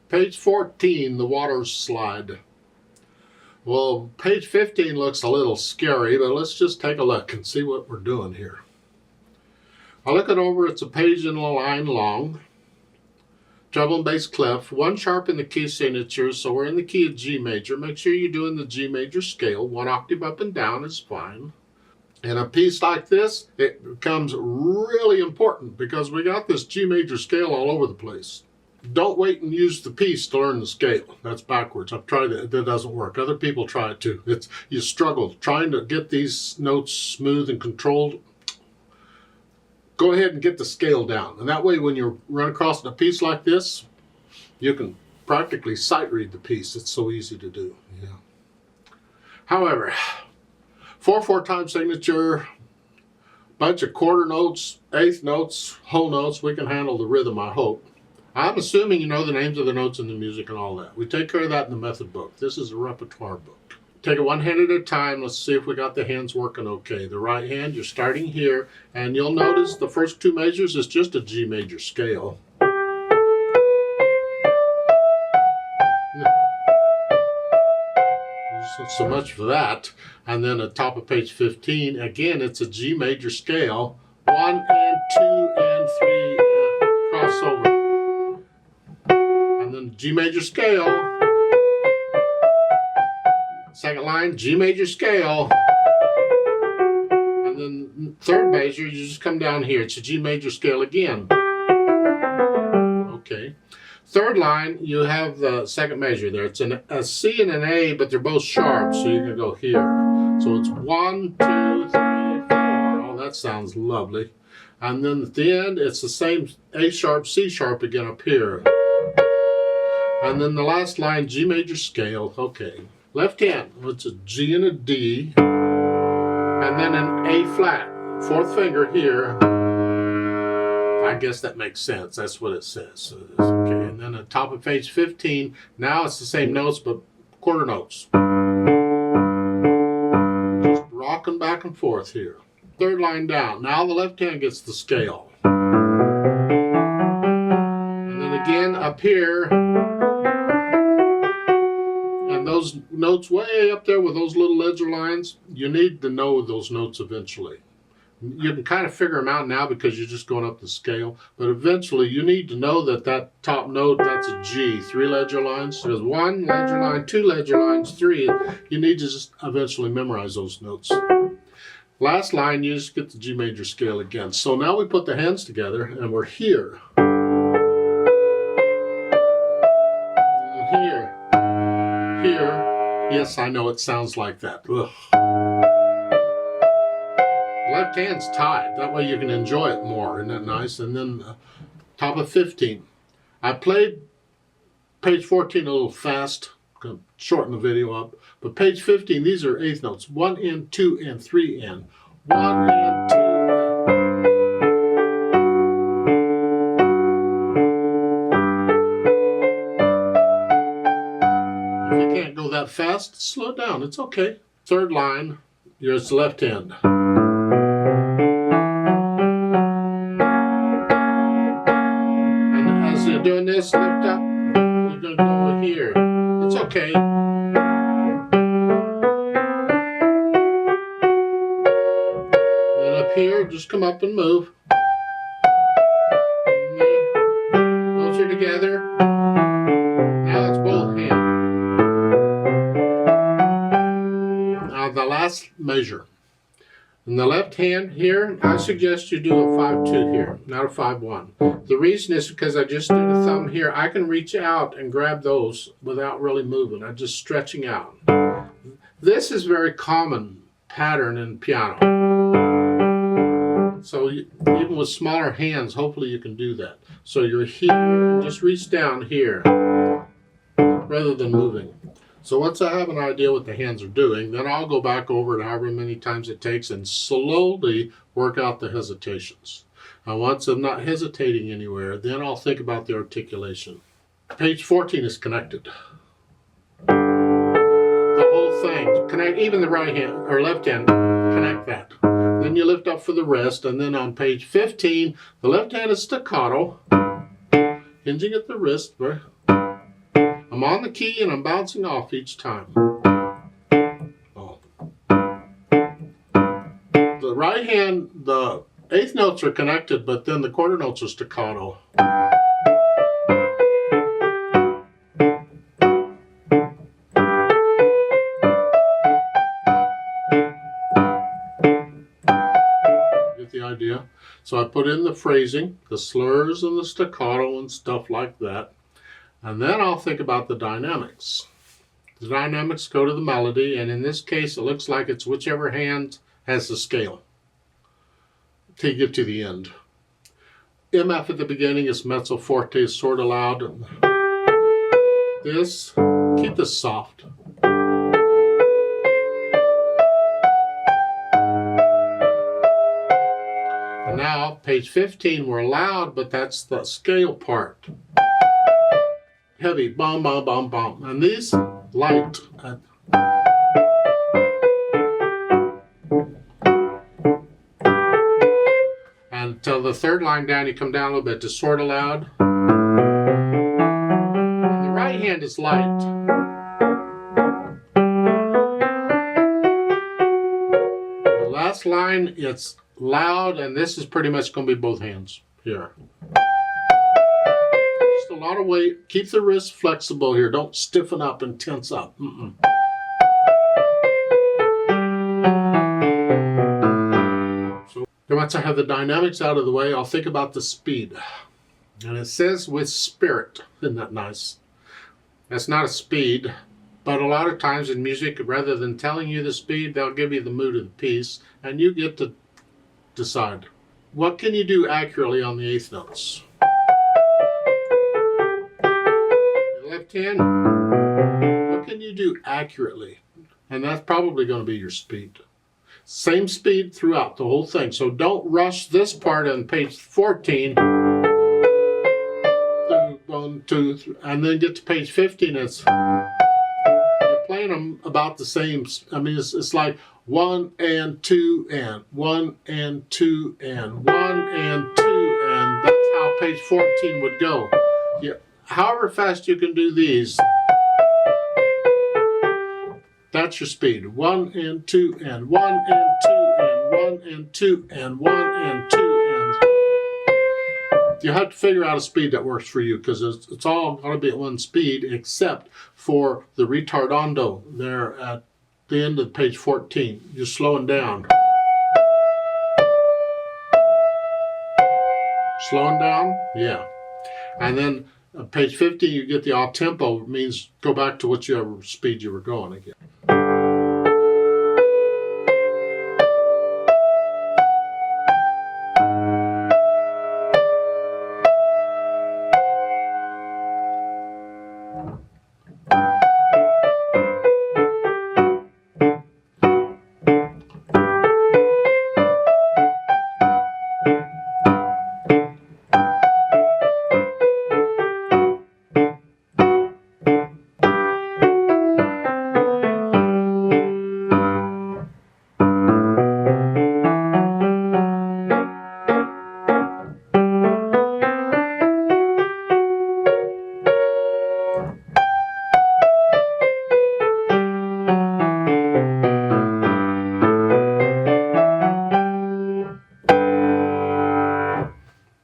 Page 14, the water slide. Well, page 15 looks a little scary, but let's just take a look and see what we're doing here. I look it over, it's a page and a line long. Treble and bass clef, 1 sharp in the key signature, so we're in the key of G major. Make sure you're doing the G major scale. 1 octave up and down is fine. In a piece like this, it becomes really important because we got this G major scale all over the place. Don't wait and use the piece to learn the scale. That's backwards. I've tried it. That doesn't work. Other people try it too. You struggle trying to get these notes smooth and controlled. Go ahead and get the scale down. And that way when you run across a piece like this, you can practically sight read the piece. It's so easy to do. Yeah. However, 4/4 time signature, bunch of quarter notes, eighth notes, whole notes. We can handle the rhythm, I hope. I'm assuming you know the names of the notes in the music and all that. We take care of that in the method book. This is a repertoire book. Take it one hand at a time. Let's see if we got the hands working okay. The right hand, you're starting here, and you'll notice the first 2 measures is just a G major scale. So much for that. And then at the top of page 15, again, it's a G major scale. 1 and 2 and 3 and crossover. And then G major scale. Second line, G major scale. And then third measure, you just come down here. It's a G major scale again. Okay. Third line, you have the second measure there. It's a C and an A, but they're both sharp, so you can go here. So it's 1, 2, 3, 4. Oh, that sounds lovely. And then at the end, it's the same A sharp, C sharp again up here. And then the last line, G major scale. Okay. Left hand, it's a G and a D. And then an A flat. 4th finger here. I guess that makes sense. That's what it says. Okay. And then at the top of page 15, now it's the same notes, but quarter notes. Just rocking back and forth here. Third line down. Now the left hand gets the scale. And then again up here. And those notes way up there with those little ledger lines, you need to know those notes eventually. You can kind of figure them out now because you're just going up the scale, but eventually you need to know that that top note, that's a G. 3 ledger lines. There's 1 ledger line, 2 ledger lines, 3. You need to just eventually memorize those notes. Last line, you just get the G major scale again. So now we put the hands together and we're here. Here. Here. Yes, I know it sounds like that. Ugh. Left hand's tied. That way you can enjoy it more. Isn't that nice? And then top of 15. I played page 14 a little fast. I'm going to shorten the video up. But page 15, these are eighth notes. 1 and 2 and 3 and. 1 and 2. If you can't go that fast, slow down. It's okay. Third line, here's the left hand. Doing this, lift up, you're going to go here. It's okay. Then up here, just come up and move. Those are together. Now it's both hands. Now the last measure. In the left hand here, I suggest you do a 5-2 here, not a 5-1. The reason is because I just did a thumb here. I can reach out and grab those without really moving. I'm just stretching out. This is a very common pattern in piano. So even with smaller hands, hopefully you can do that. So you're here, just reach down here rather than moving. So once I have an idea what the hands are doing, then I'll go back over it however many times it takes and slowly work out the hesitations. And once I'm not hesitating anywhere, then I'll think about the articulation. Page 14 is connected. The whole thing, connect, even the right hand or left hand, connect that. Then you lift up for the rest, and then on page 15, the left hand is staccato, hinging at the wrist, I'm on the key and I'm bouncing off each time. Oh. The right hand, the eighth notes are connected, but then the quarter notes are staccato. Get the idea? So I put in the phrasing, the slurs and the staccato and stuff like that. And then I'll think about the dynamics. The dynamics go to the melody, and in this case it looks like it's whichever hand has the scale till you get to the end. MF at the beginning is mezzo forte, is sort of loud. This, keep this soft. And now, page 15, we're loud, but that's the scale part. Heavy, bum, bum, bum, bum. And these, light. Until the third line down, you come down a little bit to sort of loud. And the right hand is light. The last line, it's loud, and this is pretty much going to be both hands here. Just a lot of weight. Keep the wrist flexible here. Don't stiffen up and tense up. Once I have the dynamics out of the way, I'll think about the speed. And it says with spirit. Isn't that nice? That's not a speed, but a lot of times in music, rather than telling you the speed, they'll give you the mood of the piece, and you get to decide. What can you do accurately on the eighth notes? Your left hand, what can you do accurately? And that's probably going to be your speed. Same speed throughout the whole thing. So don't rush this part on page 14. 1, 2, 3, and then get to page 15. It's you're playing them about the same. I mean, it's like 1 and 2 and 1 and 2 and 1 and 2, and that's how page 14 would go. Yeah, however fast you can do these. That's your speed. 1 and 2 and 1 and 2 and 1 and 2 and 1 and 2 and. You have to figure out a speed that works for you, because it's all going to be at one speed except for the retardando there at the end of page 14. You're slowing down. Slowing down? Yeah. And then page 15, you get the all tempo, means go back to whichever speed you were going again.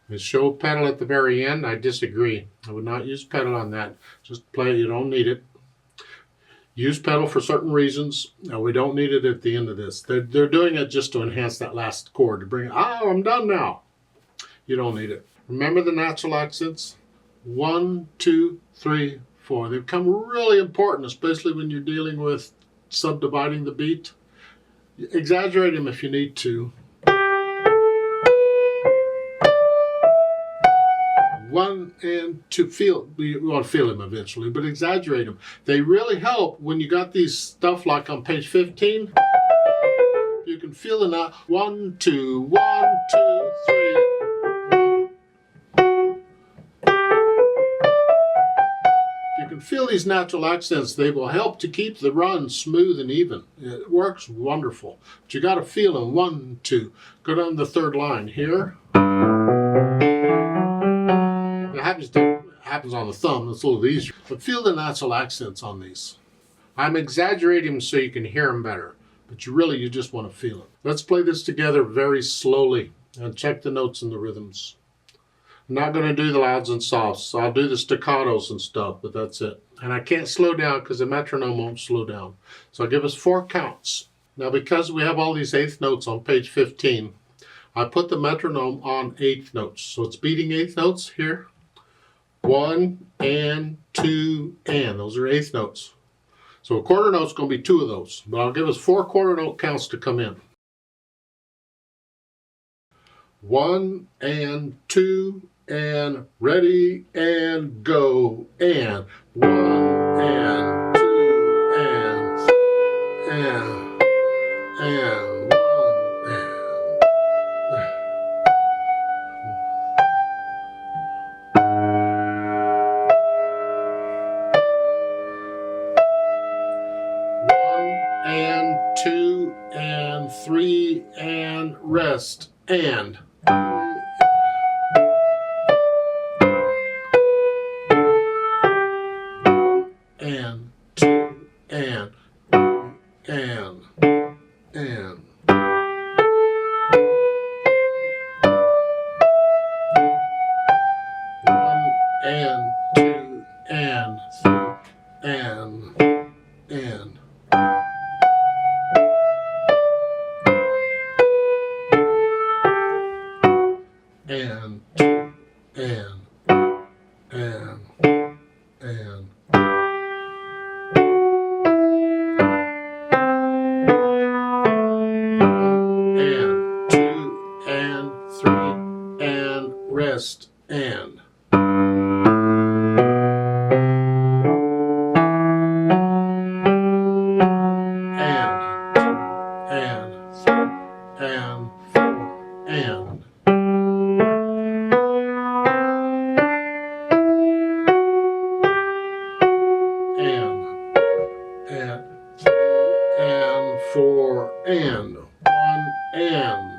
The show pedal at the very end, I disagree. I would not use pedal on that. Just play it, you don't need it. Use pedal for certain reasons. No, we don't need it at the end of this. They're doing it just to enhance that last chord, to bring it, oh, I'm done now. You don't need it. Remember the natural accents? 1, 2, 3, 4. They become really important, especially when you're dealing with subdividing the beat. Exaggerate them if you need to. 1 and 2, feel, you want to feel them eventually, but exaggerate them. They really help when you got these stuff like on page 15. You can feel the note 1, 2, 1, 2, 3. You can feel these natural accents. They will help to keep the run smooth and even. It works wonderful. But you got to feel them. 1, 2. Go down to the third line here. happens on the thumb, it's a little easier. But feel the natural accents on these. I'm exaggerating them so you can hear them better, but you just want to feel it. Let's play this together very slowly and check the notes and the rhythms. I'm not going to do the louds and softs. I'll do the staccatos and stuff, but that's it. And I can't slow down because the metronome won't slow down. So I'll give us 4 counts. Now because we have all these 8th notes on page 15, I put the metronome on 8th notes. So it's beating 8th notes here. 1 and 2 and. Those are 8th notes. So a quarter note's going to be 2 of those. But I'll give us 4 quarter note counts to come in. 1 and 2 and ready and go and 1 and 2 and 1 and 1 and 2 and 3 and rest and and 2 and 1 and 2 and 3 and and 2 and rest and and 4 and 1 and